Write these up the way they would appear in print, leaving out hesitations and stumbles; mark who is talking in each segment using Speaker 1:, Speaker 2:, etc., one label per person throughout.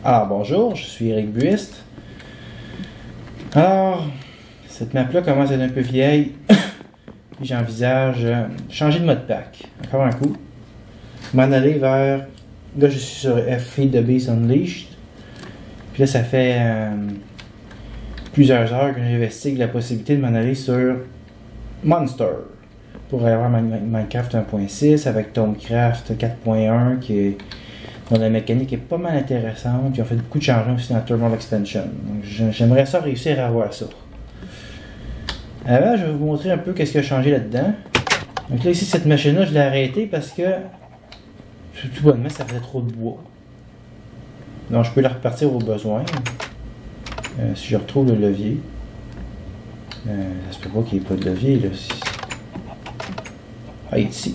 Speaker 1: Alors bonjour, je suis Eric Buist. Alors, cette map-là commence à être un peu vieille. Puis j'envisage changer de mode pack. Encore un coup. M'en aller vers... Là, je suis sur Feed the Beast Unleashed. Puis là, ça fait plusieurs heures que j'investigue la possibilité de m'en aller sur Monster. Pour avoir Minecraft 1.6 avec Tomecraft 4.1 dont la mécanique est pas mal intéressante. Ils ont fait beaucoup de changements aussi dans Thermal Expansion. Donc j'aimerais ça réussir à avoir ça. Avant, je vais vous montrer un peu qu'est-ce qui a changé là-dedans. Donc là, ici, cette machine-là, je l'ai arrêtée parce que tout bonnement, ça faisait trop de bois. Donc je peux la repartir au besoin. Si je retrouve le levier. Ça se peut pas qu'il n'y ait pas de levier là. Ah, ici.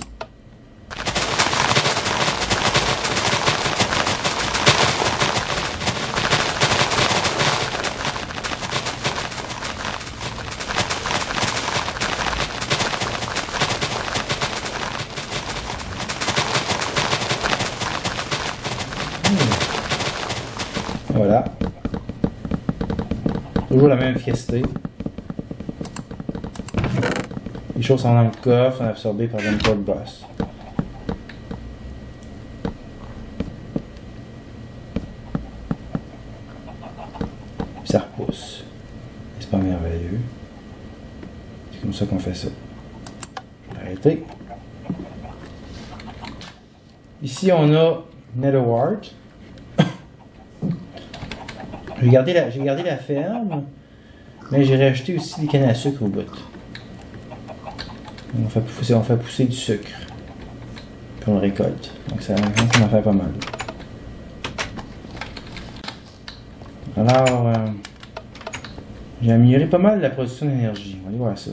Speaker 1: Voilà. Toujours la même efficacité. Les choses sont dans le coffre, sont absorbées par l'import boss. Ça repousse. C'est pas merveilleux. C'est comme ça qu'on fait ça. Je vais arrêter. Ici, on a Netherwart. J'ai gardé la ferme, mais j'ai rajouté aussi des cannes à sucre au bout. On fait pousser du sucre. Puis on le récolte. Donc ça en fait pas mal. Alors, j'ai amélioré pas mal la production d'énergie. On va aller voir ça.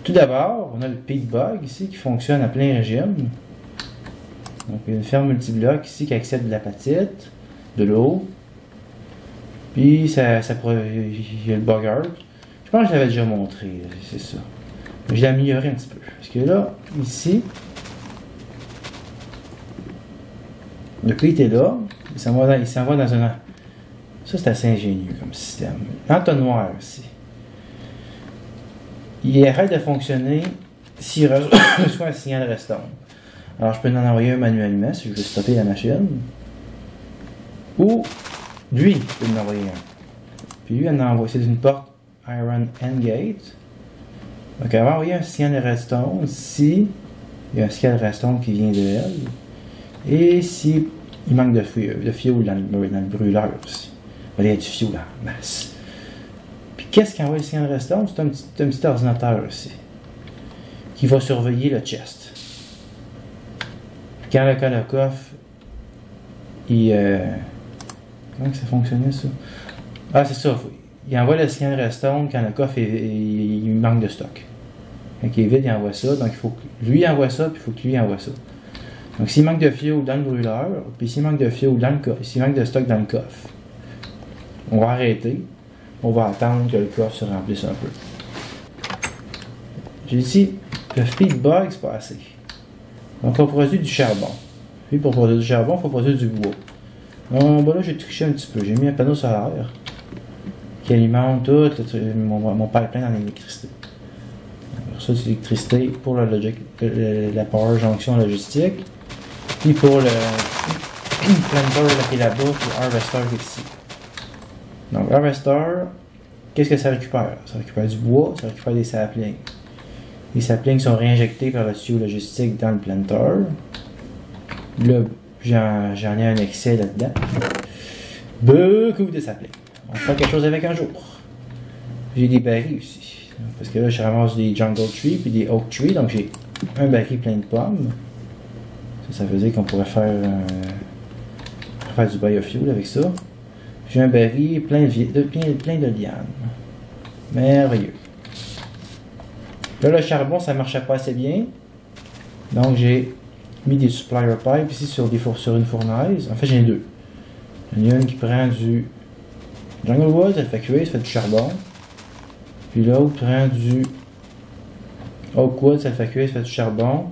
Speaker 1: Tout d'abord, on a le Peat Bug ici qui fonctionne à plein régime. Donc il y a une ferme multibloc ici qui accepte de l'apatite, de l'eau. Puis il y a le bugger. Je pense que je l'avais déjà montré, c'est ça. Mais je l'ai amélioré un petit peu. Parce que là, ici, le peat est là. Il s'en va dans un... Ça, c'est assez ingénieux comme système. L'entonnoir ici. Il arrête de fonctionner s'il reçoit un signal restant. Alors, je peux en envoyer un manuellement si je veux stopper la machine. Ou, lui, je peux en envoyer un. Puis lui, c'est une porte Iron Endgate. Donc, elle va envoyer un signal redstone si il y a un signal redstone qui vient de elle. Et si il manque de fioul dans le brûleur aussi. Il y a du fioul en masse. Puis, qu'est-ce qui envoie le signal redstone? C'est un petit ordinateur aussi. Qui va surveiller le chest. Quand le coffre, comment ça fonctionnait ça? Ah, c'est ça. Il envoie le signal redstone quand le coffre il manque de stock. Quand il est vide, il envoie ça. Donc il faut que lui envoie ça, puis il faut que lui envoie ça. Donc s'il manque de fioul dans le brûleur, puis s'il manque de fioul dans le coffre, s'il manque de stock dans le coffre, on va arrêter. On va attendre que le coffre se remplisse un peu. J'ai dit, le feed bug, c'est pas assez. Donc on produit du charbon. Puis pour produire du charbon, il faut produire du bois. Donc ben là, j'ai triché un petit peu. J'ai mis un panneau solaire qui alimente tout mon pipeline en électricité. Alors ça, c'est l'électricité pour la la power junction logistique. Puis pour le planter qui est là-bas, puis le harvester qui est ici. Donc harvester, qu'est-ce que ça récupère? Ça récupère du bois, ça récupère des saplings. Les saplings sont réinjectés par le tuyau logistique dans le planter. Là, j'en ai un excès là-dedans. Beaucoup de saplings. On fera quelque chose avec un jour. J'ai des barils aussi. Parce que là, je ramasse des jungle trees puis des oak trees. Donc j'ai un baril plein de pommes. Ça veut dire qu'on pourrait faire du biofuel avec ça. J'ai un baril plein de lianes. Merveilleux. Là, le charbon, ça ne marchait pas assez bien. Donc, j'ai mis des supplier pipes ici sur une fournaise. En fait, j'en ai deux. Il y en a une qui prend du jungle wood, elle fait cuire, ça fait du charbon. Puis l'autre prend du oak wood, ça fait cuire, ça fait du charbon.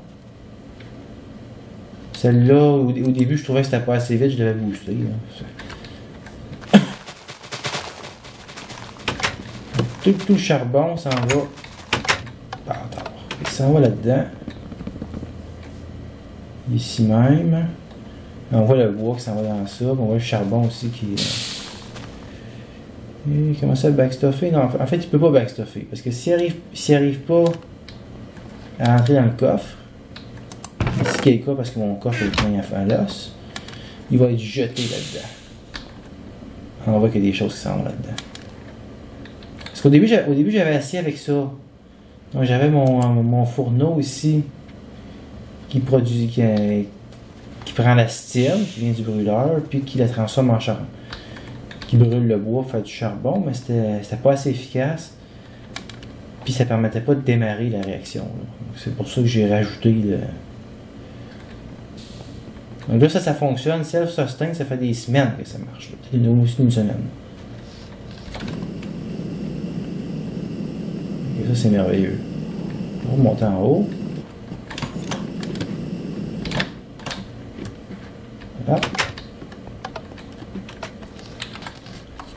Speaker 1: Celle-là, au début, je trouvais que c'était pas assez vite, je devais booster. Tout le charbon s'en va par terre. Il s'en va là-dedans. Ici même. On voit le bois qui s'en va dans ça. On voit le charbon aussi qui et comment ça, le backstuffer? Non, en fait, il peut pas backstuffer. Parce que s'il arrive pas à entrer dans le coffre, c'est le cas parce que mon coffre est plein à l'os, il va être jeté là-dedans. On voit qu'il y a des choses qui s'en vont là-dedans. Parce qu'au début, j'avais assis avec ça. Donc j'avais mon fourneau ici qui produit, qui prend la style qui vient du brûleur, puis qui la transforme en charbon. Qui brûle le bois pour faire du charbon, mais c'était pas assez efficace. Puis ça permettait pas de démarrer la réaction. C'est pour ça que j'ai rajouté le. Donc là, ça fonctionne. Self-sustain, ça fait des semaines que ça marche. C'est aussi une semaine. Et ça, c'est merveilleux. On va monter en haut. Voilà.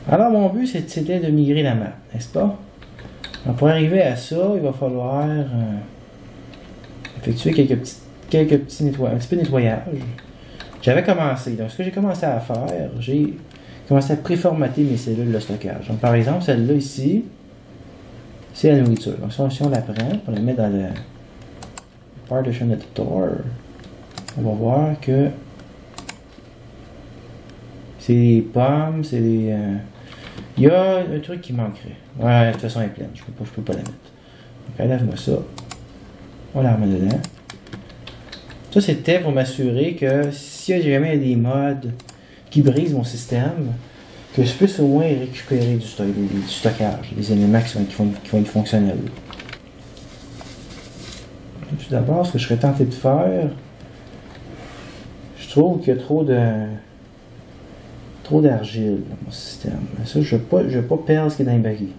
Speaker 1: Alors, mon but, c'était de migrer la map, n'est-ce pas? Alors, pour arriver à ça, il va falloir effectuer un petit peu de nettoyage. J'avais commencé. Donc, ce que j'ai commencé à faire, j'ai commencé à préformater mes cellules de stockage. Donc, par exemple, celle-là ici, c'est la nourriture. Donc, si on la prend, on la met dans le Partition Editor, on va voir que c'est les pommes, c'est les... il y a un truc qui manquerait. Ouais, de toute façon, elle est pleine. Je peux pas la mettre. Donc, enlève-moi ça. On la remet dedans. Ça, c'était pour m'assurer que si jamais il y a des mods qui brisent mon système, que je puisse au moins récupérer du stockage, des éléments qui vont être fonctionnels. Tout d'abord, ce que je serais tenté de faire, je trouve qu'il y a trop d'argile dans mon système. Ça, je ne veux pas perdre ce qui est dans les barils.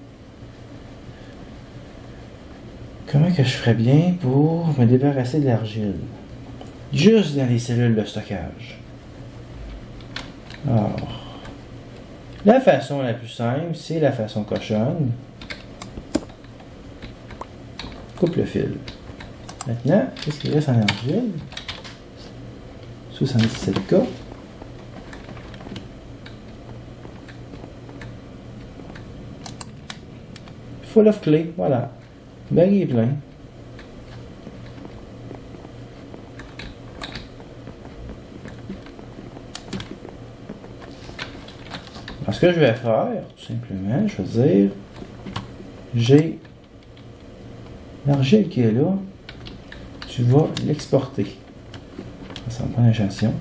Speaker 1: Comment que je ferais bien pour me débarrasser de l'argile? Juste dans les cellules de stockage. Alors, la façon la plus simple, c'est la façon cochonne. Coupe le fil. Maintenant, qu'est-ce qu'il reste en argile? 77K. Full of clay, voilà. Le baril est plein. Alors, ce que je vais faire, tout simplement, je vais dire, j'ai l'argile qui est là, tu vas l'exporter. Ça va prendre un échantillon.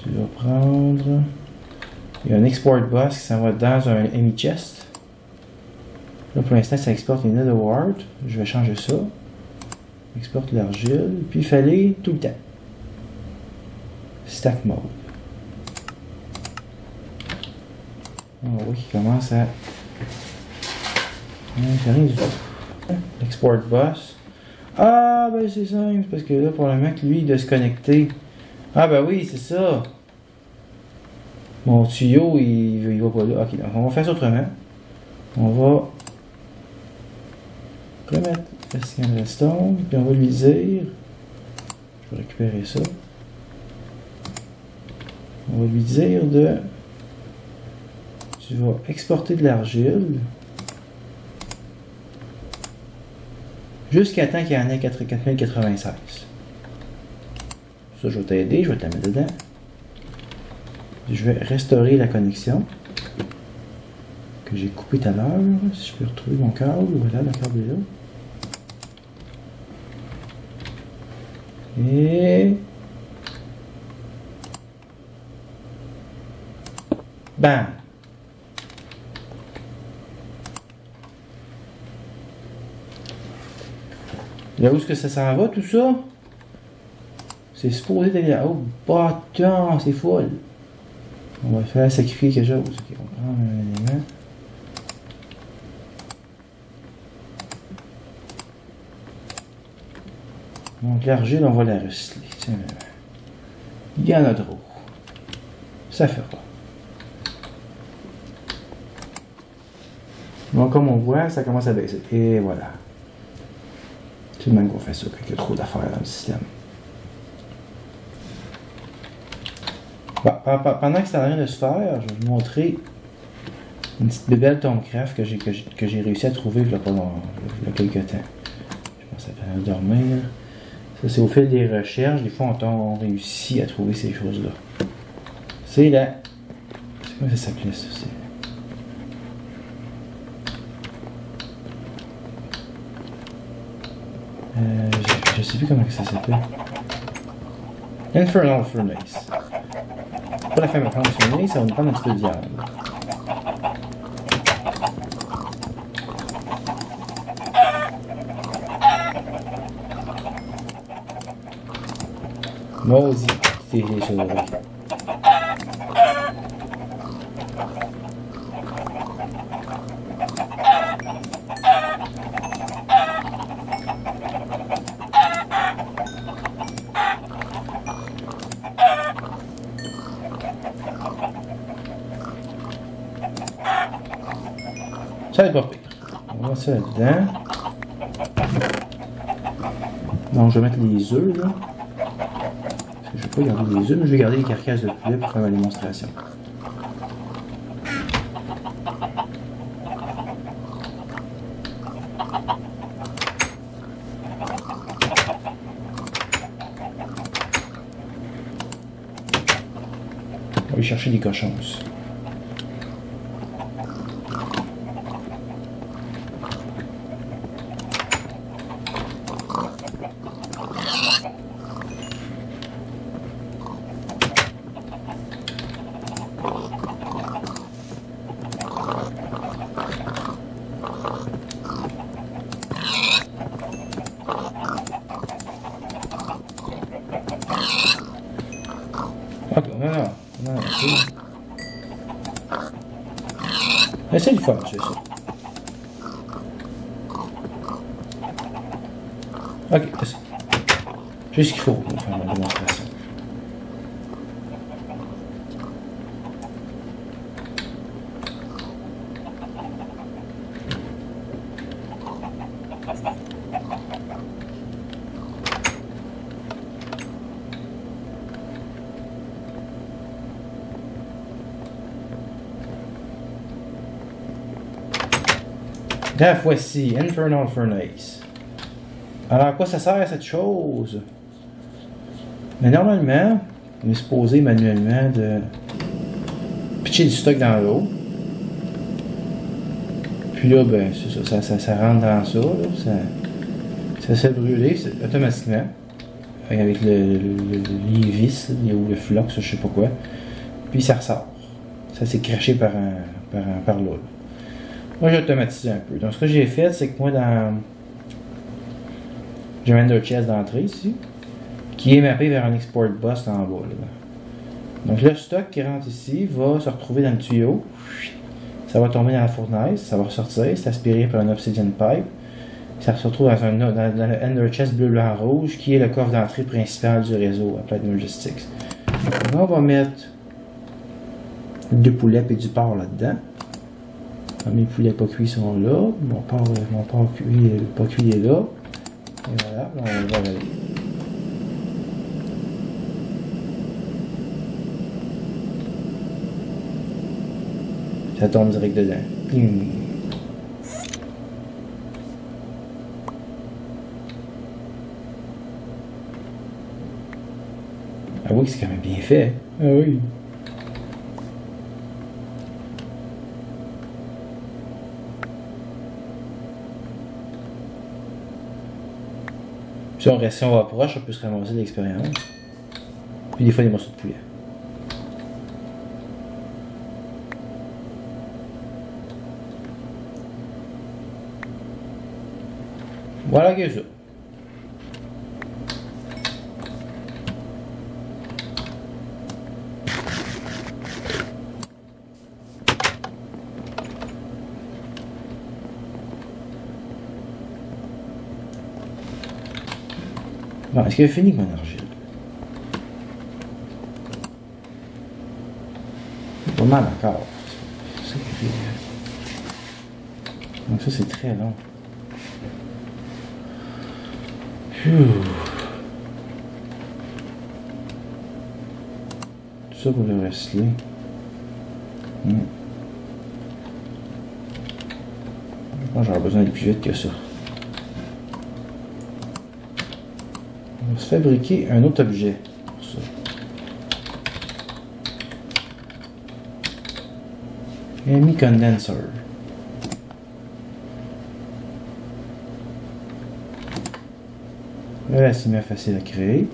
Speaker 1: Tu vas prendre... Il y a un export bus qui s'en va dans un ME chest. Là, pour l'instant, ça exporte les nether wart. Je vais changer ça. Exporte l'argile. Puis il fallait tout le temps. Stack mode. On voit qu'il commence à... Il fait rien du tout. Export bus. Ah, ben c'est simple. Parce que là, pour le mec, lui, il doit se connecter. Ah, ben oui, c'est ça. Mon tuyau, il va pas là. Ok, donc on va faire ça autrement. On va remettre le scan redstone, puis on va lui dire, je vais récupérer ça. On va lui dire de, tu vas exporter de l'argile jusqu'à temps qu'il y en ait 4096. Ça, je vais t'aider, je vais te la mettre dedans. Je vais restaurer la connexion que j'ai coupée tout à l'heure. Si je peux retrouver mon câble, voilà, le câble est là. Et... bam! Là où est-ce que ça s'en va, tout ça? C'est supposé d'aller là. Oh, bâton, c'est full. On va faire sacrifier quelque chose. Ok, on va prendre un élément. Donc l'argile, on va la recycler. Tiens, il y en a trop. Ça fait pas. Donc comme on voit, ça commence à baisser. Et voilà. C'est le même qu'on fait ça quand il y a trop d'affaires dans le système. Bon, pendant que c'est en train de se faire, je vais vous montrer une petite bébelle Thaumcraft que j'ai réussi à trouver il y a quelques temps. Je pense que ça peut dormir. Ça, c'est au fil des recherches. Des fois, on réussit à trouver ces choses-là. C'est la... C'est quoi ça s'appelait, ça? Je sais plus comment ça s'appelle. Infernal Furnace. Pour la faire fonctionner, ça va nous prendre un petit peu de viande. Maudit, c'est les choses. Ça va être pas pire. On va mettre ça là-dedans. Donc je vais mettre les œufs là. Parce que je ne vais pas garder les œufs, mais je vais garder les carcasses de poulet pour faire ma démonstration. On va aller chercher des cochons aussi. Ok, non, c'est le fun, c'est ça. Ok, c'est ça. J'ai ce qu'il faut pour faire ma démonstration. La voici, Infernal Furnace. Alors, à quoi ça sert cette chose? Mais normalement, on est supposé manuellement de pitcher du stock dans l'eau. Puis là, ben, c'est ça rentre dans ça, là, ça se fait brûler automatiquement. Avec les vis, ou le flux, je sais pas quoi. Puis ça ressort. Ça s'est craché par là. Moi, j'ai automatisé un peu. Donc, ce que j'ai fait, c'est que moi, j'ai un Ender Chest d'entrée ici, qui est mappé vers un Export Bus en bas. Là. Donc, le stock qui rentre ici va se retrouver dans le tuyau. Ça va tomber dans la fournaise, ça va ressortir, c'est aspiré par un Obsidian Pipe. Ça se retrouve dans le Ender Chest bleu, blanc, rouge, qui est le coffre d'entrée principal du réseau Applied Logistics. Donc, on va mettre 2 poulets et du porc là-dedans. Mes poulets pas cuits sont là. Mon porc cuit, pas cuit est là. Et voilà, on va aller. Ça tombe direct dedans. Ping. Ah oui, c'est quand même bien fait. Ah oui. Si on va proche, on peut se ramasser de l'expérience. Puis des fois des morceaux de poulet. Voilà que ça. Bon, est-ce qu'il a fini avec mon argile? Pas mal encore. C'est donc ça c'est très long. Tout ça pour le wrestler. Je pense que j'aurais besoin d'aller plus vite que ça. On va se fabriquer un autre objet pour ça. Amy Condenser. Là, c'est bien facile à créer.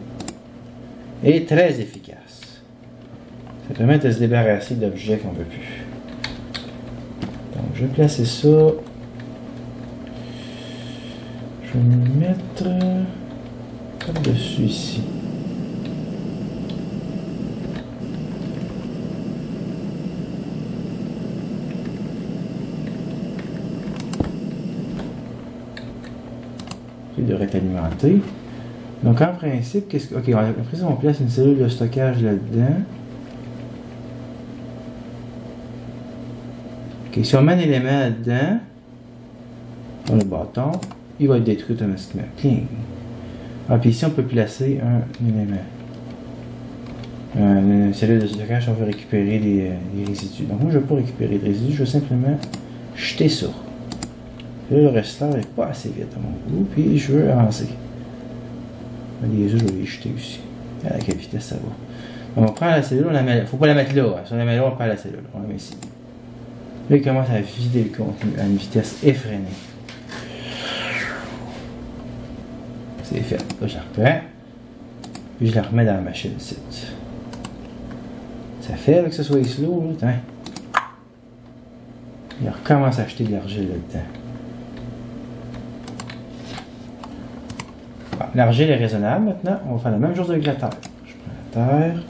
Speaker 1: Et très efficace. Ça permet de se débarrasser d'objets qu'on ne veut plus. Donc, je vais placer ça. Je vais me mettre par-dessus ici. Il devrait être alimenté. Donc en principe, qu'est-ce que. Ok, après ça, on place une cellule de stockage là-dedans. Ok, si on met un élément là-dedans, dans le bâton, il va être détruit automatiquement. Cling. Ah, puis ici, on peut placer un élément. Une cellule de stockage, on veut récupérer des résidus. Donc moi, je ne veux pas récupérer des résidus, je veux simplement jeter ça. Là, le restant n'est pas assez vite à mon goût, puis je veux avancer. Les œufs, je vais les jeter aussi. À quelle vitesse ça va. On prend la cellule, on la met là. Faut pas la mettre là. Hein. Si on la met là, on perd la cellule. On la met ici. Là, il commence à vider le contenu à une vitesse effrénée. C'est fait. Là, je la reprends. Puis je la remets dans la machine ici. Ça fait que ce soit slow. Là. Il recommence à acheter de l'argile là-dedans. L'argile est raisonnable maintenant. On va faire la même chose avec la terre. Je prends la terre.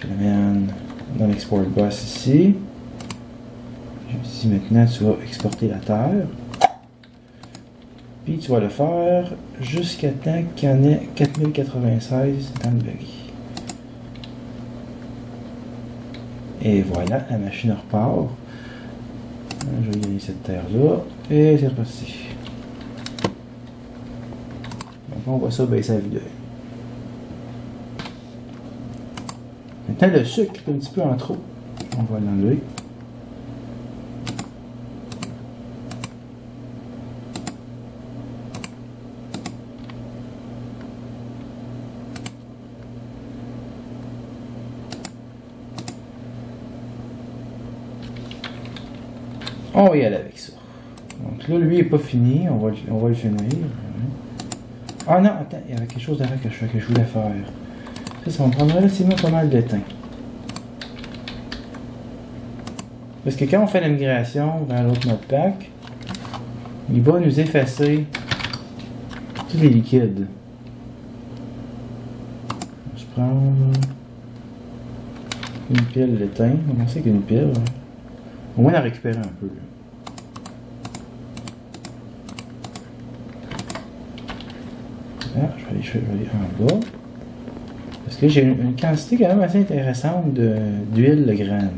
Speaker 1: Je l'amène dans l'export boss ici. Je dis maintenant tu vas exporter la terre. Puis tu vas le faire jusqu'à temps qu'il y en ait 4096 dans le buggy. Et voilà, la machine repart. Je vais gagner cette terre là. Et c'est reparti. On voit ça baisser à vue d'œil. Maintenant, le sucre est un petit peu en trop. On va l'enlever. On va y aller avec ça. Donc là, lui, il n'est pas fini. On va le finir. Ah non, attends, il y avait quelque chose d'avant que je voulais faire. Ça va me prendre relativement pas mal de temps. Parce que quand on fait la migration vers l'autre modpack, il va nous effacer tous les liquides. Je vais prendre une pile de thym. On va penser qu'une pile. Au moins la récupérer un peu. Je vais aller en bas. Parce que j'ai une quantité quand même assez intéressante d'huile de graines.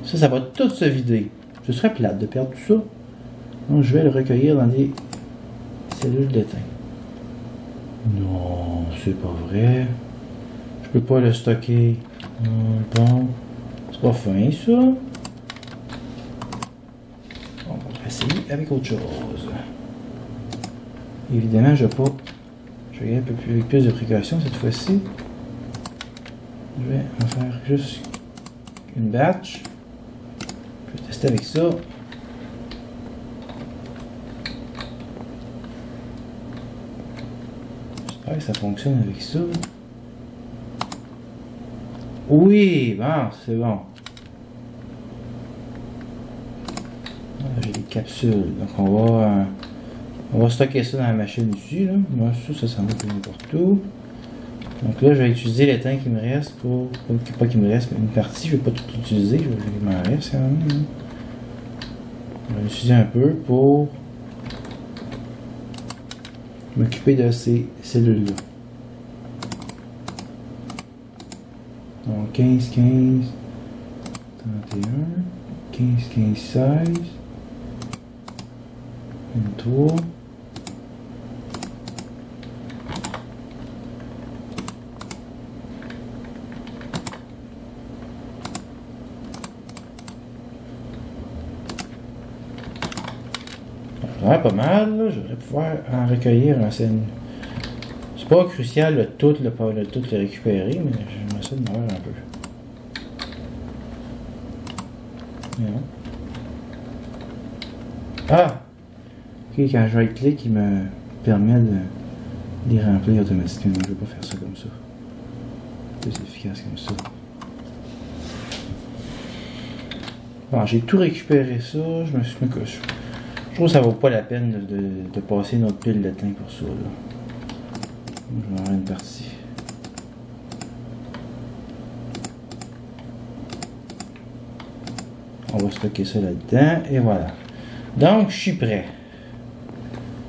Speaker 1: Ça va tout se vider. Ce serait plate de perdre tout ça. Donc je vais le recueillir dans des cellules de thym. Non, c'est pas vrai. Je peux pas le stocker. Bon, c'est pas fin ça. On va essayer avec autre chose. Évidemment, je vais y aller un peu plus, avec plus de précaution cette fois-ci. Je vais en faire juste une batch. Je vais tester avec ça. J'espère que ça fonctionne avec ça. Oui, bon, c'est bon. J'ai des capsules, donc on va stocker ça dans la machine ici. Là. Moi, ça s'en va plus n'importe où. Donc là, je vais utiliser le temps qui me reste pour. Pas qu'il me reste, mais une partie. Je ne vais pas tout utiliser. Il m'en reste quand même. Je vais l'utiliser un peu pour m'occuper de ces cellules-là. Donc 15, 15, 31, 15, 15, 16, 23. Pas mal, là, je devrais pouvoir en recueillir un scène. C'est pas crucial de tout le récupérer, mais j'aimerais ça de m'avoir un peu. Non. Ah! Ok, quand je right-click, il me permet de les remplir automatiquement. Je vais pas faire ça comme ça. C'est plus efficace comme ça. Bon, j'ai tout récupéré ça, je me suis mis coche. Je trouve que ça vaut pas la peine de passer notre pile de temps pour ça. Là. Je vais en avoir une partie. On va stocker ça là-dedans et voilà. Donc je suis prêt.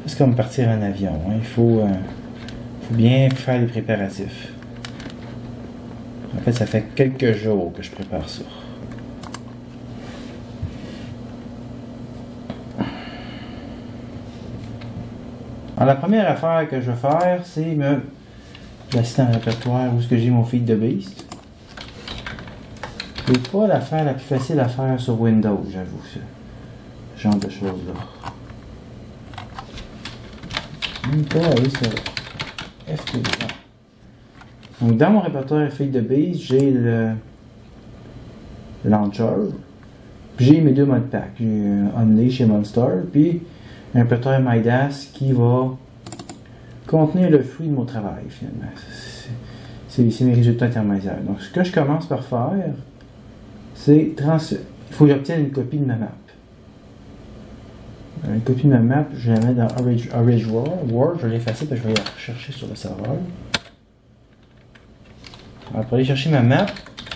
Speaker 1: C'est comme partir en avion. Hein. Il faut bien faire les préparatifs. En fait, ça fait quelques jours que je prépare ça. Alors, la première affaire que je vais faire, c'est me placer dans le répertoire où est-ce que j'ai mon feed de Beast. C'est pas l'affaire la plus facile à faire sur Windows, j'avoue, ce genre de choses-là. Même pas aller sur FTP. Donc, dans mon répertoire feed de Beast, j'ai le launcher, puis j'ai mes deux modes pack. J'ai Unleash et Monster, puis un répertoire Midas qui va contenir le fruit de mon travail, finalement. C'est mes résultats intermédiaires. Donc, ce que je commence par faire, c'est il faut que j'obtienne une copie de ma map. Une copie de ma map, je la mets dans Orange World. Je vais l'effacer parce que je vais la rechercher sur le serveur. Alors, pour aller chercher ma map,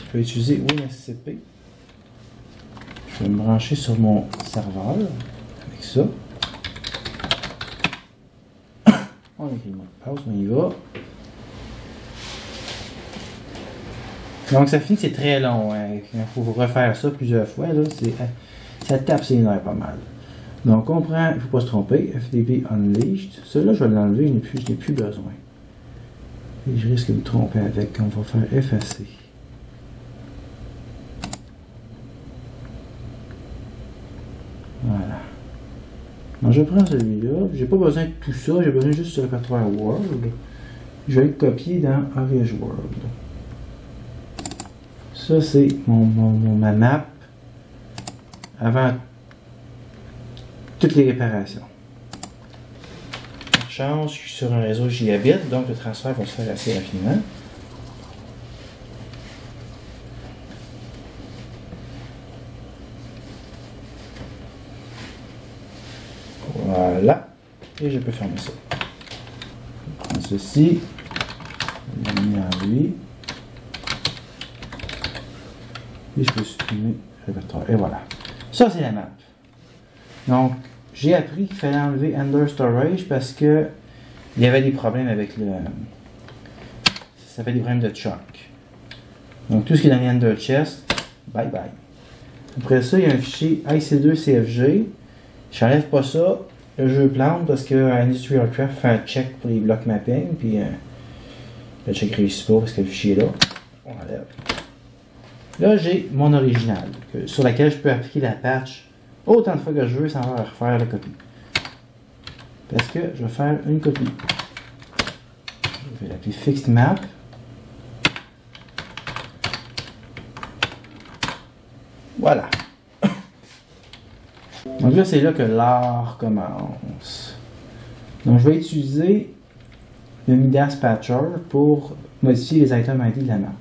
Speaker 1: je vais utiliser WinSCP. Je vais me brancher sur mon serveur avec ça. On écrit le mot de passe, on y va. Donc ça finit que c'est très long. Hein. Il faut refaire ça plusieurs fois. Là, ça tape ses nerfs pas mal. Donc on prend, il ne faut pas se tromper, FTP Unleashed. Celui-là, je vais l'enlever, je n'ai plus besoin. Et je risque de me tromper avec. On va faire effacer. Voilà. Donc je prends celui-là, j'ai pas besoin de tout ça, j'ai besoin juste du répertoire World. Je vais le copier dans Orange World. Ça c'est ma map avant toutes les réparations. Par chance, je suis sur un réseau gigabit, donc le transfert va se faire assez rapidement. Voilà. Et je peux fermer ça. Je prends ceci. Je le mets en lui. Et je peux supprimer le répertoire. Et voilà. Ça, c'est la map. Donc, j'ai appris qu'il fallait enlever Ender Storage parce que il y avait des problèmes avec le... Ça fait des problèmes de choc. Donc, tout ce qui est dans les Ender Chest, bye bye. Après ça, il y a un fichier IC2CFG. Je n'enlève pas ça. Le jeu plante parce que Industry Aircraft fait un check pour les blocs mapping, puis le check réussit pas parce que le fichier est là. On enlève. Là, j'ai mon original sur laquelle je peux appliquer la patch autant de fois que je veux sans avoir à refaire la copie. Parce que je vais faire une copie. Je vais l'appeler Fixed Map. Voilà. Donc là, c'est là que l'art commence. Donc je vais utiliser le Midas Patcher pour modifier les items ID de la map.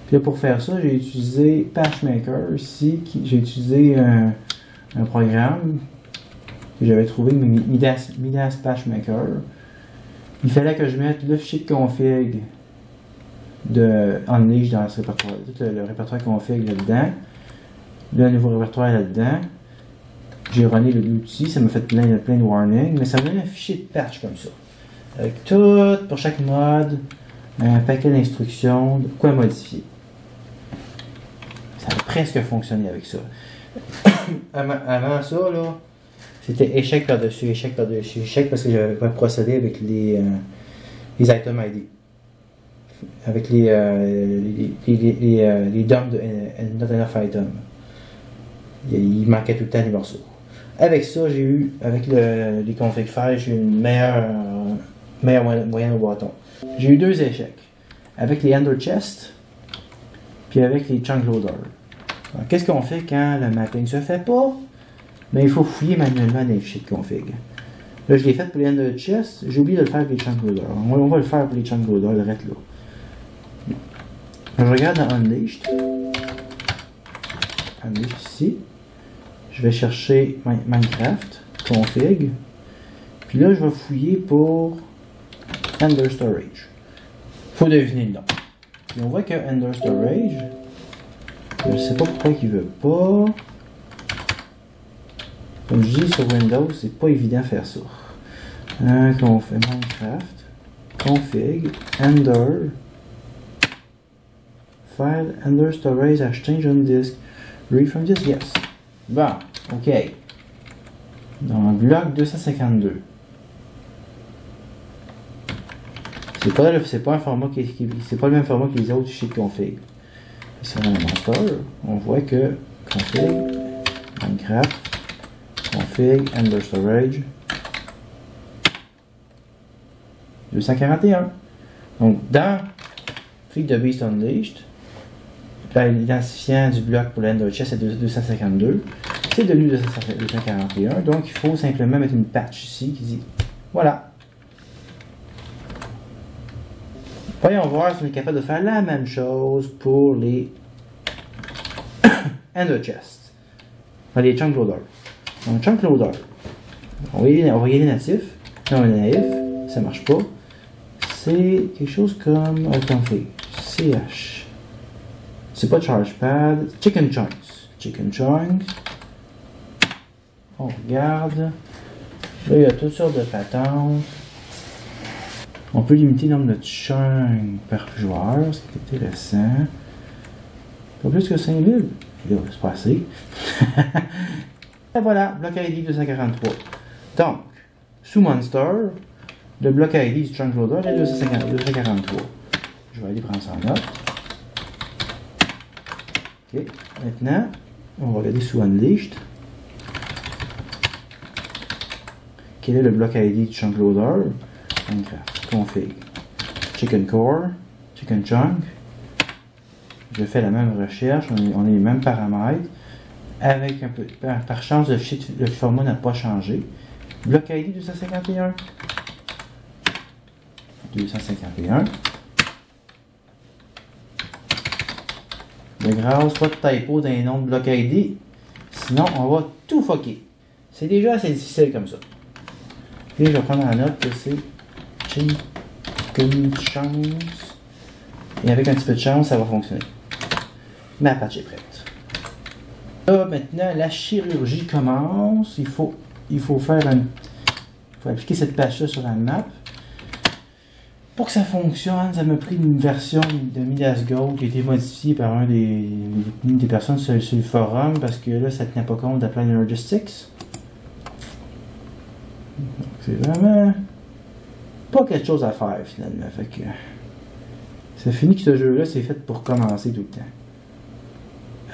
Speaker 1: Puis là, pour faire ça, j'ai utilisé PatchMaker ici. J'ai utilisé un programme que j'avais trouvé, Midas PatchMaker. Il fallait que je mette le fichier de config de Unleash dans ce répertoire. Tout le répertoire config là-dedans. Le nouveau répertoire là-dedans. J'ai runné l'outil, ça m'a fait plein de warnings, mais ça me donne un fichier de patch comme ça. Avec tout, pour chaque mode, un paquet d'instructions, de quoi modifier. Ça a presque fonctionné avec ça. Avant ça, là, c'était échec par-dessus échec par-dessus échec parce que j'avais pas procédé avec les item ID. Avec les dumps de not enough item. Il manquait tout le temps des morceaux. Avec ça, j'ai eu, avec les config files, j'ai eu une meilleure moyenne au bâton. J'ai eu 2 échecs. Avec les Ender Chest, puis avec les Chunk Loader. Qu'est-ce qu'on fait quand le mapping se fait pas? Mais il faut fouiller manuellement dans les fichiers de config. Là, je l'ai fait pour les Ender Chest, j'ai oublié de le faire pour les Chunk Loader. On va le faire pour les Chunk Loader, le reste là. Je regarde dans Unleashed. Unleashed ici. Je vais chercher Minecraft, config. Puis là, je vais fouiller pour Ender Storage. Faut deviner le nom. Puis on voit que Ender Storage, je sais pas pourquoi il veut pas. Comme je dis sur Windows, c'est pas évident de faire ça. On fait Minecraft, config, Ender, file, Ender Storage, change on disk, read from disk, yes. Bon, ok. Dans bloc 252. C'est pas un format c'est pas le même format que les autres fichiers de config. Si on a un master, on voit que config, Minecraft, config, Ender Storage, 241. Donc dans Fig de Beast Unleashed, l'identifiant du bloc pour l'Ender Chest est 252. C'est devenu 241. Donc il faut simplement mettre une patch ici qui dit voilà. Voyons voir si on est capable de faire la même chose pour les Ender Chest. Les Chunk Loader. Donc Chunk Loader. On va y aller natif. Non, naïf. Ça marche pas. C'est quelque chose comme config. CH. C'est pas ChargePad. Chicken Chunks. Chicken Chunks. On regarde. Là, il y a toutes sortes de patentes. On peut limiter le nombre de chunks par joueur, ce qui est intéressant. Pas plus que 5000. Là, c'est pas assez. Et voilà, bloc ID 243. Donc, sous Monster, le bloc ID du Chunk Loader est 243. Je vais aller prendre ça en note. Ok, maintenant, on va regarder sous Unleashed. Quel est le bloc ID du Chunk Loader? Minecraft, config, Chicken Core, Chicken Chunk. Je fais la même recherche, on a les mêmes paramètres. Avec un peu, par chance, le format n'a pas changé. Bloc ID 251. 251. De grâce, pas de typo dans les noms de bloc ID. Sinon, on va tout fucker. C'est déjà assez difficile comme ça. Et je vais prendre la note que c'est Chicken Chunks. Et avec un petit peu de chance, ça va fonctionner. Ma patch est prête. Là, maintenant, la chirurgie commence. Il faut appliquer cette patch-là sur la map. Pour que ça fonctionne, ça m'a pris une version de Midas Go qui a été modifiée par une des personnes sur le forum parce que là, ça ne tenait pas compte de Planar Logistics. C'est vraiment pas quelque chose à faire finalement. Fait que ça finit que ce jeu-là, c'est fait pour commencer tout le temps.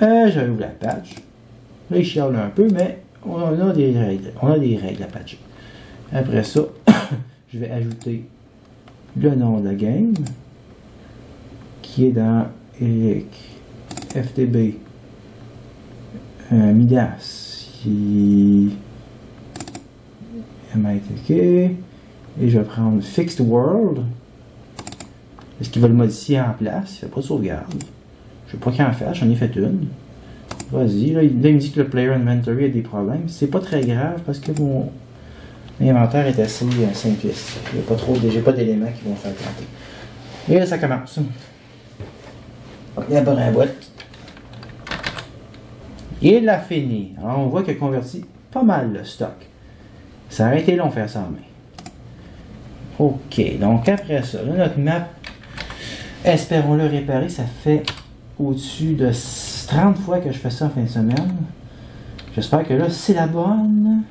Speaker 1: J'ouvre la patch. Là, il chiale un peu, mais on a des règles. On a des règles à patcher. Après ça, je vais ajouter le nom de la game qui est dans Eric FTB Midas MITK et je vais prendre Fixed World parce qu'il va le modifier en place. Il ne fait pas de sauvegarde. Je ne sais pas qu'il en fasse, j'en ai fait une. Vas-y, là, il me dit que le Player Inventory a des problèmes. C'est pas très grave parce que mon inventaire est assez simpliste. Il n'y a pas trop, j'ai pas d'éléments qui vont faire planter. Et là, ça commence. Il y a un boîte. Il a fini. Alors, on voit qu'il a converti pas mal le stock. Ça aurait été long de faire ça en main. Ok, donc après ça, là, notre map, espérons-le réparer, ça fait au-dessus de 30 fois que je fais ça en fin de semaine. J'espère que là, c'est la bonne.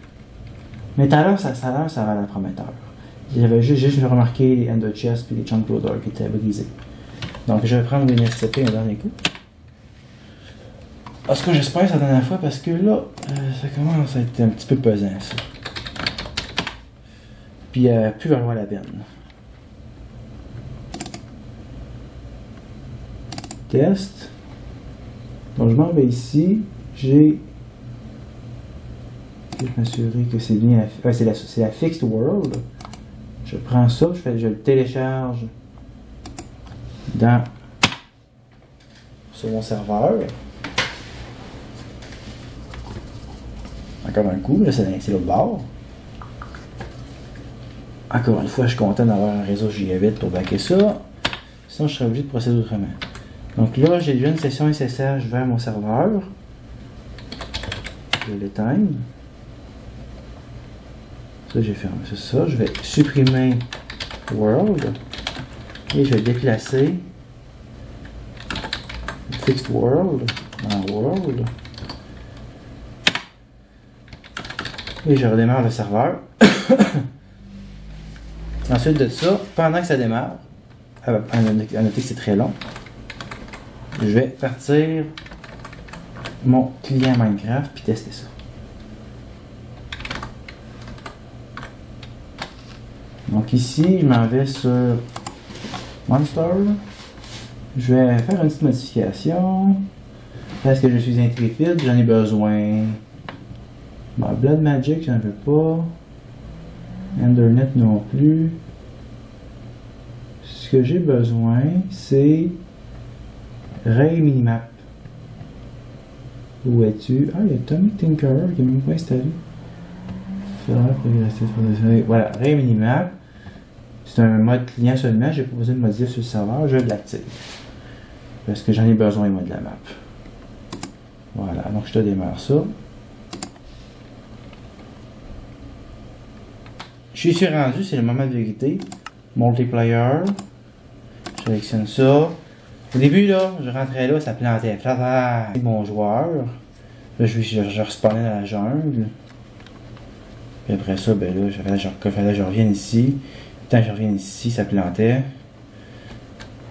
Speaker 1: Mais tout à l'heure, ça va la prometteur. J'avais juste remarqué les Ender Chest et les Chunk Loader qui étaient brisés. Donc je vais prendre une SCP un dernier coup. Parce que j'espère que c'est la dernière fois parce que là, ça commence à être un petit peu pesant ça. Puis plus valoir la peine. Test. Donc je m'en vais ici. Je vais m'assurer que c'est bien. C'est la Fixed World. Je prends ça, je le télécharge sur mon serveur. Encore un coup, là c'est l'autre bord. Encore une fois, je suis content d'avoir un réseau gigabit pour backer ça. Sinon, je serais obligé de procéder autrement. Donc là, j'ai déjà une session SSH vers mon serveur. Je vais l'éteindre. Ça, j'ai fermé. C'est ça. Je vais supprimer World. Et je vais déplacer Fixed World en World. Et je redémarre le serveur. Ensuite de ça, pendant que ça démarre, à noter que c'est très long, je vais partir mon client Minecraft puis tester ça. Donc ici, je m'en vais sur Monster. Je vais faire une petite modification. Parce que je suis intrépide, j'en ai besoin. Bon, Blood Magic, j'en veux pas. Endernet non plus. Ce que j'ai besoin, c'est Ray Minimap. Où es-tu? Ah, il y a Tommy Tinkerer qui est même pas installé. Voilà, Ray Minimap. C'est un mode client seulement. J'ai pas besoin de modifier sur le serveur. Je l'active. Parce que j'en ai besoin, moi, de la map. Voilà, donc je te démarre ça. Je suis rendu, c'est le moment de vérité. Multiplayer. Je sélectionne ça. Au début, là, je rentrais là, ça plantait. C'est mon joueur. Là, je respawnais dans la jungle. Puis après ça, ben là, je reviens ici. Tant que je reviens ici, ça plantait.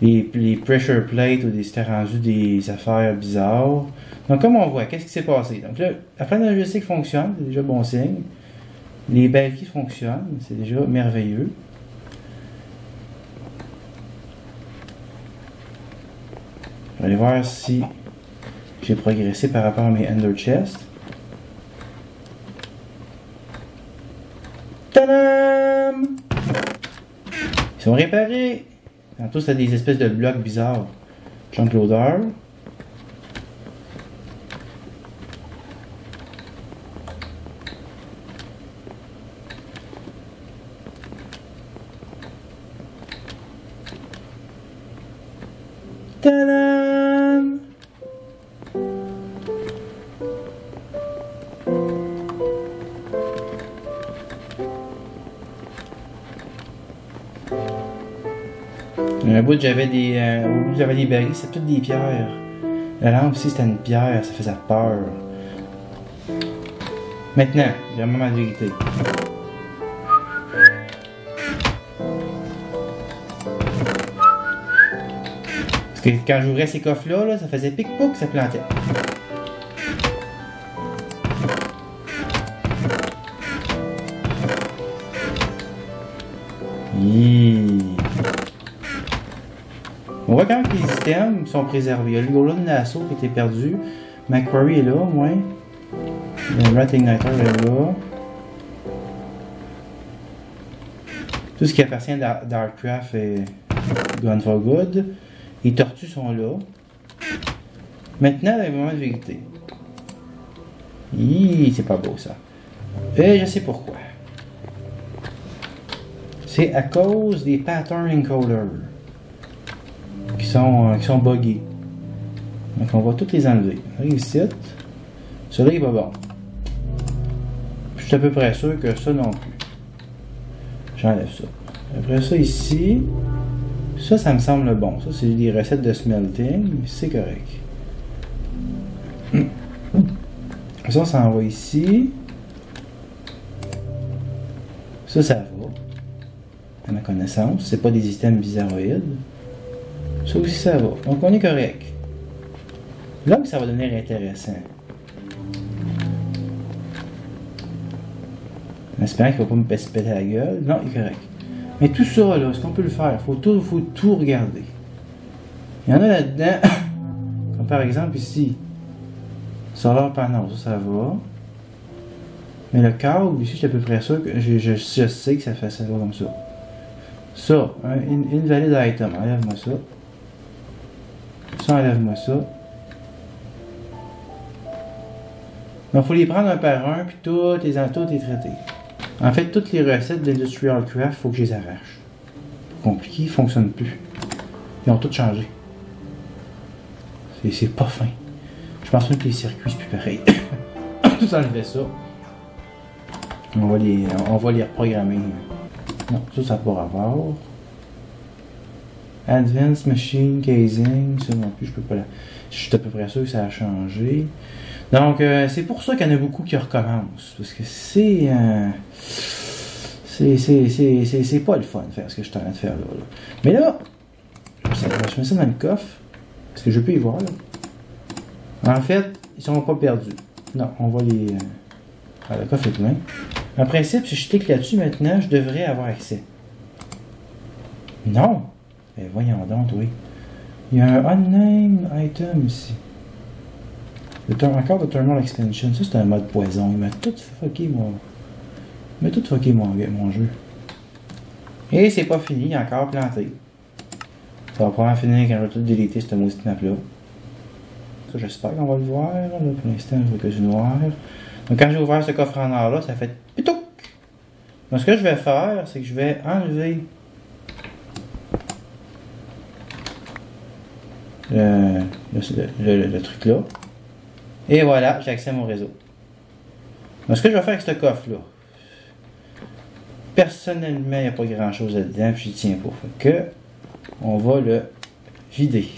Speaker 1: Les pressure plates, c'était rendu des affaires bizarres. Donc, comme on voit, qu'est-ce qui s'est passé? Donc là, la plaque de logistique fonctionne, c'est déjà bon signe. Les balles fonctionnent, c'est déjà merveilleux. Je vais aller voir si j'ai progressé par rapport à mes Ender Chest. Tadam! Ils sont réparés. Tantôt, c'était des espèces de blocs bizarres. Chunk Loader. Tadam! Un bout j'avais des barils, c'est toutes des pierres. La lampe aussi c'était une pierre, ça faisait peur. Maintenant, j'ai un moment de vérité. Parce que quand j'ouvrais ces coffres-là, là, ça faisait pic-pouc, ça plantait. On voit quand même que les items sont préservés. Il y a le Golden Lasso qui était perdu. Macquarie est là, au moins. Le Rat Igniter est là. Tout ce qui appartient à Darkcraft est Gone for Good. Les tortues sont là. Maintenant, le moment de vérité. C'est pas beau ça. Et je sais pourquoi. C'est à cause des pattern encoders qui sont buggés. Donc on va tous les enlever. Ici, celui-là il va bon. Je suis à peu près sûr que ça non plus. J'enlève ça. Après ça, ici, ça me semble bon. Ça, c'est des recettes de smelting. C'est correct. Ça, ça envoie ici. Ça va. À ma connaissance. C'est pas des items bizarroïdes. Ça aussi, ça va. Donc, on est correct. Là que ça va devenir intéressant. En espérant qu'il ne va pas me péter la gueule. Non, il est correct. Mais tout ça, là, est-ce qu'on peut le faire? Faut tout regarder. Il y en a là-dedans. Comme par exemple ici. Solar panel, ça va. Mais le câble, ici, je suis à peu près sûr que je sais que ça va comme ça. Ça, invalid item, enlève-moi ça. Ça, enlève-moi ça. Donc, il faut les prendre un par un, puis tout est traité. En fait, toutes les recettes d'Industrial Craft, il faut que je les arrache. Compliqué, ils ne fonctionnent plus. Ils ont tout changé. C'est pas fin. Je pense même que les circuits, c'est plus pareil. Tout enlever ça. On va les reprogrammer. Non, ça n'a pas rapport. Advanced Machine Casing, ça non plus, je peux pas la... Je suis à peu près sûr que ça a changé. Donc, c'est pour ça qu'il y en a beaucoup qui recommencent. Parce que c'est pas le fun de faire ce que je suis en train de faire là. Mais là, je mets ça dans le coffre. Parce que je peux y voir là. En fait, ils sont pas perdus. Non, on va les... Ah, le coffre est plein. En principe, si je clique là-dessus maintenant, je devrais avoir accès. Non! Ben voyons donc, oui. Il y a un unnamed item ici. Encore de Thermal Expansion. Ça, c'est un mode poison. Il m'a tout fucké mon jeu. Et c'est pas fini, il est encore planté. Ça va probablement finir quand je vais tout déliter cette maudite map-là. Ça, j'espère qu'on va le voir. Là, pour l'instant, je vois que du noir. Donc, quand j'ai ouvert ce coffre en or là, ça fait pitouc! Donc, ce que je vais faire, c'est que je vais enlever le truc là. Et voilà, j'ai accès à mon réseau. Donc, ce que je vais faire avec ce coffre-là, personnellement, il n'y a pas grand-chose là-dedans, puis j'y tiens pas. Fait que, on va le vider.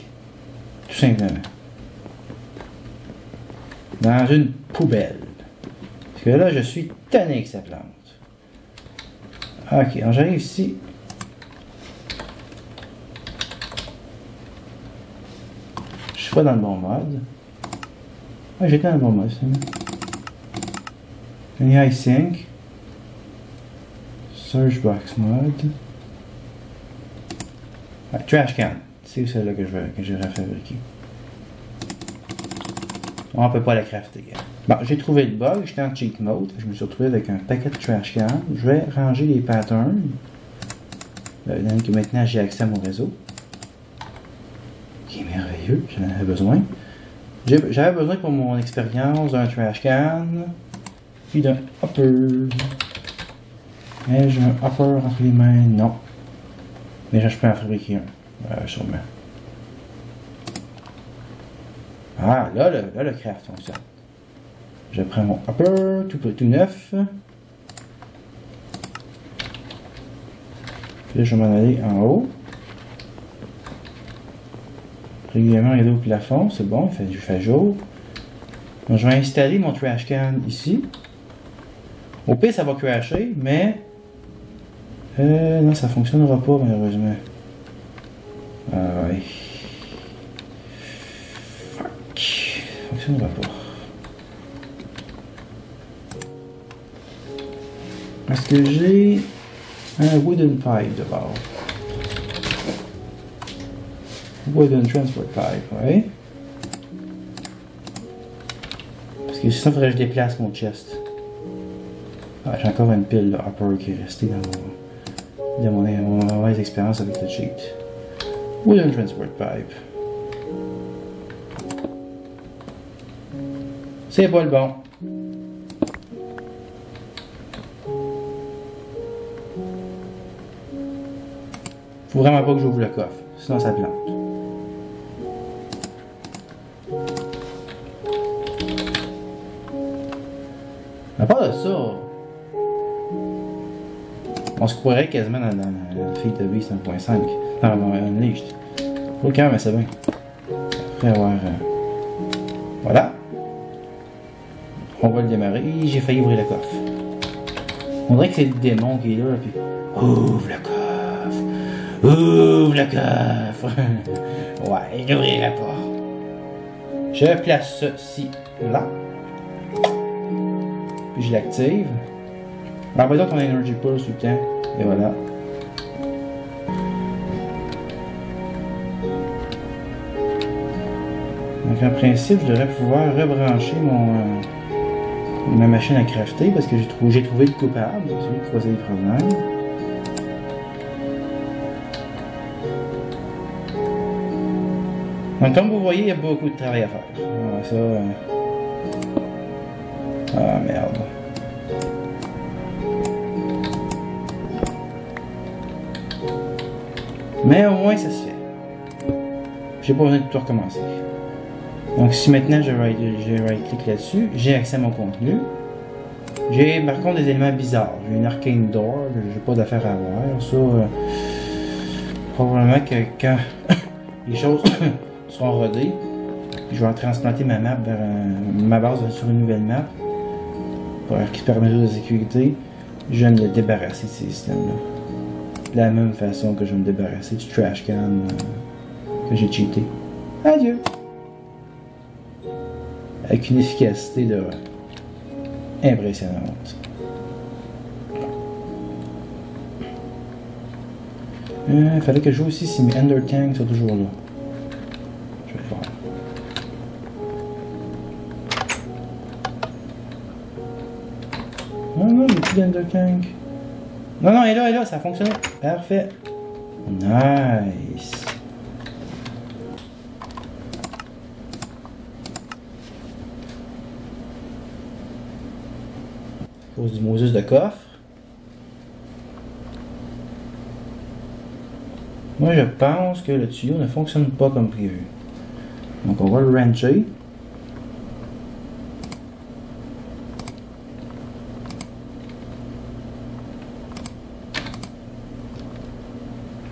Speaker 1: Tout simplement. Dans une poubelle. Parce que là, je suis tanné avec sa plante. Ok, alors j'arrive ici. Je suis pas dans le bon mode. Ah, j'étais dans le bon mode, c'est une iSync. Search box mode. Ah, trash can. C'est celle-là que je vais refabriquer. On peut pas la crafter. Bon, j'ai trouvé le bug, j'étais en cheat mode. Je me suis retrouvé avec un paquet de trash can. Je vais ranger les patterns. Donc maintenant j'ai accès à mon réseau. Qui est merveilleux, j'en avais besoin. J'avais besoin pour mon expérience d'un trash can. Puis d'un hopper. Mais j'ai un hopper entre les mains, non. Mais je peux en fabriquer un. Sûrement. Ah, là, le craft fonctionne. Je prends mon hopper, tout neuf. Puis là, je vais m'en aller en haut. Régulièrement, regarder au plafond, c'est bon, il fait jour. Donc, je vais installer mon trash can ici. Au pire, ça va crasher, mais... non, ça fonctionnera pas, malheureusement. Ah ouais. Fuck. Ça fonctionnera pas. Est-ce que j'ai un wooden pipe d'abord? Wooden transport pipe, oui. Parce que sinon, il faudrait que je déplace mon chest. Ah, j'ai encore une pile de hopper qui est restée dans mon mauvaise expérience avec le cheat. Wooden transport pipe. C'est pas le bon. Faut vraiment pas que j'ouvre le coffre, sinon ça plante. À part de ça, On se croirait quasiment dans la fille de Beast 1.5. Dans Unleashed. Faut quand même assez bien. Après avoir... Voilà. On va le démarrer. J'ai failli ouvrir le coffre. On dirait que c'est le démon qui est là, puis... Ouvre le coffre! Ouvre le coffre! Ouais, j'ouvrirai pas. Je place ceci là. Puis je l'active. Envoie donc ton Energy Pulse tout le temps. Et voilà. Donc en principe, je devrais pouvoir rebrancher ma machine à crafter parce que j'ai trouvé le coupable. C'est celui qui causait les problèmes. Donc comme vous voyez, il y a beaucoup de travail à faire. Ah, ça... Ah merde. Mais au moins ça se fait. J'ai pas besoin de tout recommencer. Donc si maintenant je right-click là-dessus, j'ai accès à mon contenu. J'ai par contre des éléments bizarres. J'ai une arcane door, j'ai pas d'affaire à voir. Ça, probablement que quand les choses seront rodées, je vais transplanter ma map vers ma base sur une nouvelle map. Pour récupérer mesures de sécurité, je vais me débarrasser de ces systèmes-là. De la même façon que je vais me débarrasser du trash can que j'ai cheaté. Adieu! Avec une efficacité de impressionnante. Il fallait que je joue aussi si mes Ender Tanks sont toujours là. Je vais le voir. Non, il n'y a plus d'Ender Tank. Non, elle est là, ça a fonctionné. Parfait. Nice. À cause du Moses de coffre. Moi, je pense que le tuyau ne fonctionne pas comme prévu. Donc, on va le wrencher.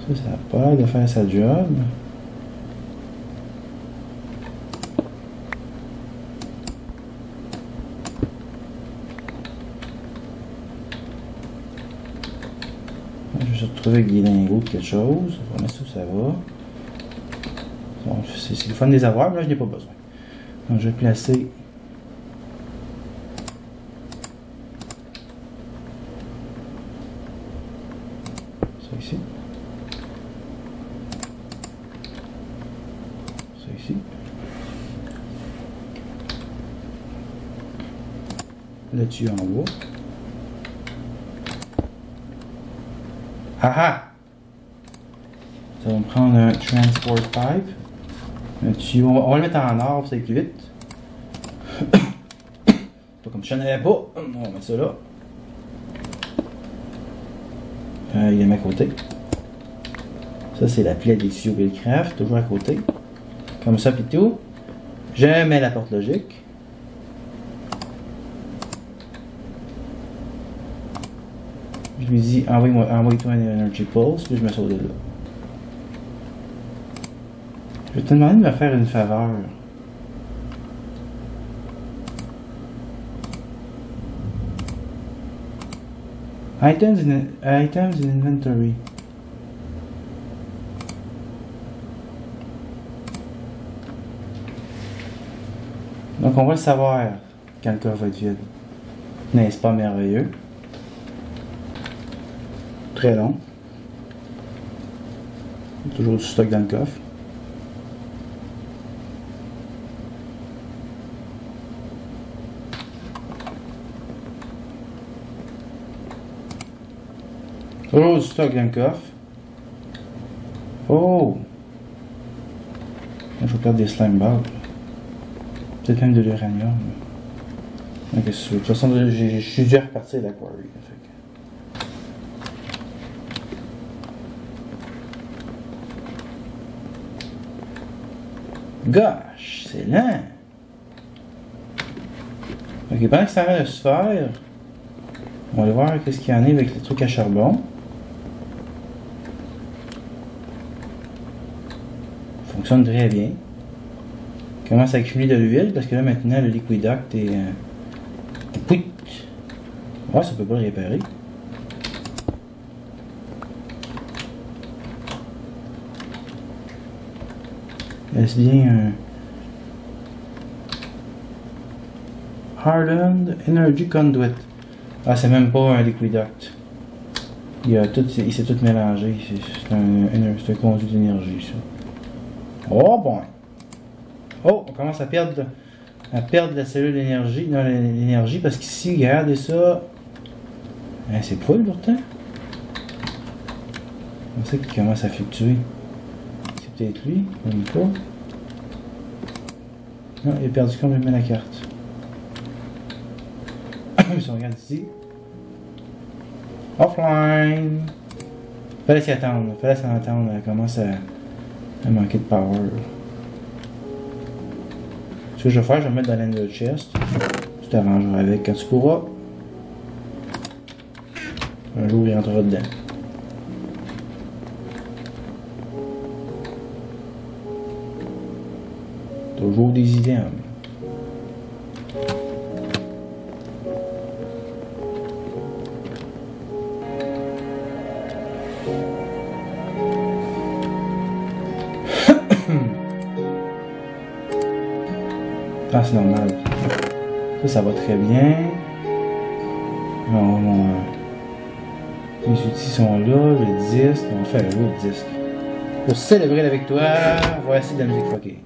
Speaker 1: Ça n'a pas l'air de faire sa job. Je vais se retrouver avec des lingots de quelque chose. On va mettre ça où ça va. Bon, c'est le fun de les avoir, mais là je n'ai pas besoin. Donc je vais placer ça ici. Ça ici. Le tuyau en haut. Ah ah! Ça va me prendre un transport pipe. Un tuyau. On va le mettre en or pour ça va être plus vite. Pas comme si je n'en avais pas. On va mettre ça là. Il est à côté. Ça, c'est la plaie des tuyaux Buildcraft, toujours à côté. Comme ça, puis tout. Je mets la porte logique. Je lui dis envoie-toi un Energy Pulse, puis je me sors de là. Je vais te demander de me faire une faveur. Items in inventory. Donc on va le savoir quand le coffre va être vide. N'est-ce pas merveilleux? Très long. Toujours du stock dans le coffre. Toujours du stock dans le coffre. Oh! Je vais perdre des slime balls. Peut-être même de l'uranium. De toute façon, je suis dû à repartir de la quarry. Gosh, c'est lent. Ok, pendant que ça va de se faire, on va aller voir qu'est-ce qu'il y en a avec les trucs à charbon. fonctionne très bien. Il commence à accumuler de l'huile parce que là maintenant le liquiduct est... Pouit! Ouais, ça peut pas le réparer. Est-ce bien un... Hardened Energy Conduit. Ah, c'est même pas un liquiduct. Il s'est tout mélangé. C'est un conduit d'énergie, ça. Oh, bon. Oh, on commence à perdre la cellule d'énergie. Non, l'énergie, parce qu'ici, regardez ça. Hein, c'est cool, pourtant. On sait qu'il commence à fluctuer. C'est peut-être lui, même pas. Non, il a perdu complètement la carte. Si on regarde ici. Offline! Fallait s'y attendre, fallait s'en attendre, elle commence à manquer de power. Ce que je vais faire, je vais mettre dans l'ender chest. Tu t'arrangeras avec quand tu pourras. Un jour, il rentrera dedans. Toujours des items. Ah, c'est normal. Ça va très bien. Les outils sont là, le disque. On va faire jouer le disque. Pour célébrer la victoire, voici de la musique fuckée.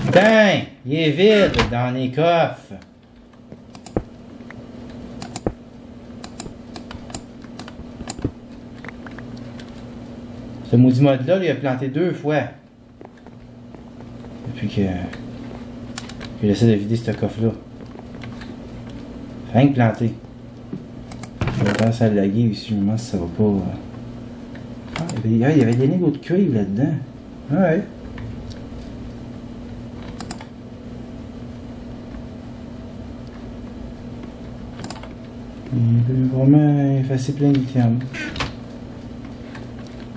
Speaker 1: Putain, il est vide dans les coffres. Ce maudit mode-là, il a planté 2 fois. Depuis qu'il essaie de vider ce coffre-là. Rien que planté. Je pense à laguer aussi, je me demande si ça va pas. Ah, il y avait des négos de cuivre là-dedans. Ouais. Il peut vraiment effacer plein d'items.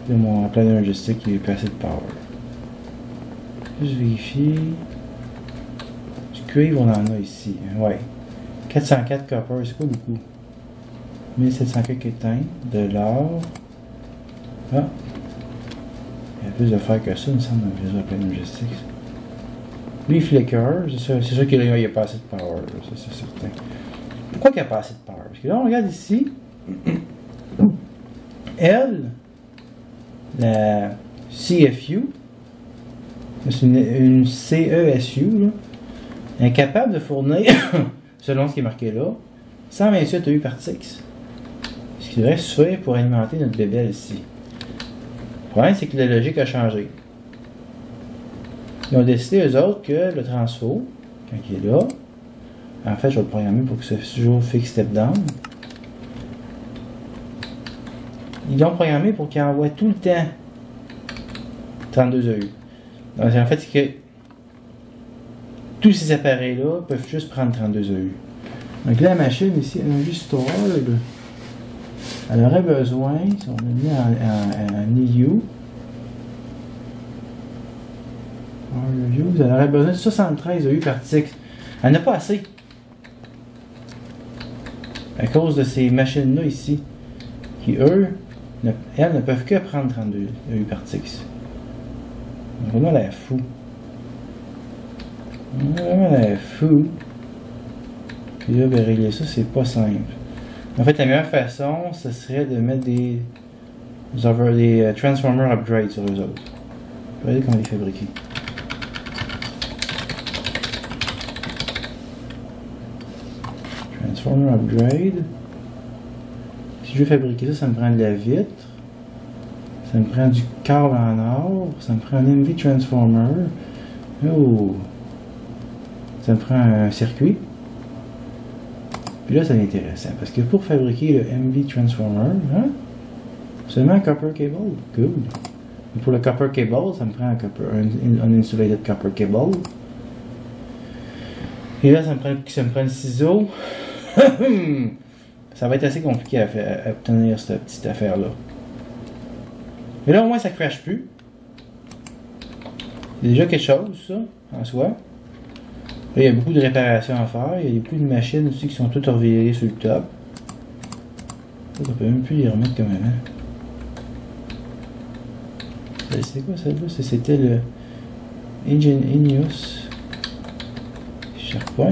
Speaker 1: C'est mon planner logistique qui est pas assez de power. Juste vérifier. Du cuivre, on en a ici. Ouais. 404 copper, c'est pas beaucoup. 1704 étain, de l'or. Ah. Il y a plus de fer que ça, il me semble, dans le planner logistique. Lui, il flicker, c'est sûr qu'il n'y a pas assez de power, c'est certain. Pourquoi il n'y a pas assez de power? Parce que là, on regarde ici. Elle, la CFU, c'est une CESU, là, est capable de fournir, selon ce qui est marqué là, 128 EU par tix. Ce qui devrait suffire pour alimenter notre bébé ici. Le problème, c'est que la logique a changé. Ils ont décidé, eux autres, que le transfo, quand il est là, en fait, je vais le programmer pour que ce soit toujours fixe step down. Ils l'ont programmé pour qu'il envoie tout le temps 32 EU. Donc, en fait, c'est que tous ces appareils-là peuvent juste prendre 32 EU. Donc là, la machine ici, Energy Stored, elle aurait besoin, si on a mis en EU, elle aurait besoin de 73 EU par tix. Elle n'a pas assez. À cause de ces machines-là ici, qui elles ne peuvent que prendre 32 EU par tix. Donc on a l'air fou. On a vraiment l'air fou. Puis là, ben, régler ça, c'est pas simple. En fait, la meilleure façon, ce serait de mettre des Transformer Upgrades sur eux autres. Regardez comment les fabriquer. Transformer Upgrade. Si je veux fabriquer ça, ça me prend de la vitre. Ça me prend du câble en or. Ça me prend un MV Transformer. Oh! Ça me prend un circuit. Puis là, c'est intéressant, parce que pour fabriquer le MV Transformer, hein, seulement un copper cable. Good. Et pour le copper cable, ça me prend un insulated copper cable. Et là, ça me prend le ciseau. Ça va être assez compliqué à obtenir cette petite affaire-là. Mais là, au moins, ça ne crache plus. C'est déjà quelque chose, ça, en soi. Là, il y a beaucoup de réparations à faire. Il y a beaucoup de machines aussi qui sont toutes revirées sur le top. On peut même plus les remettre comme avant. C'est quoi celle-là? C'était le Ingenious SharePoint.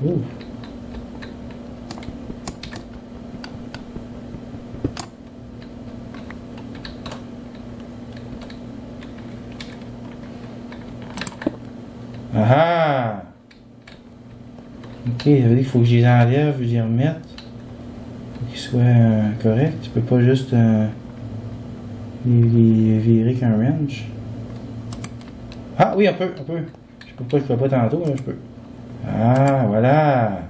Speaker 1: Oh. Ah! Ok, ça veut dire qu'il faut que je les enlève, je les remette. Pour qu'ils soient corrects. Tu peux pas juste les virer qu'un wrench. Ah oui, un peu. Je sais pas pourquoi je ne fais pas tantôt, mais je peux. Ah, voilà!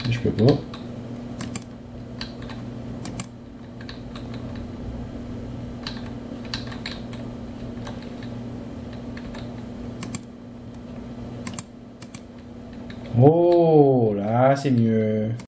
Speaker 1: Je peux pas. Oh, là, c'est mieux.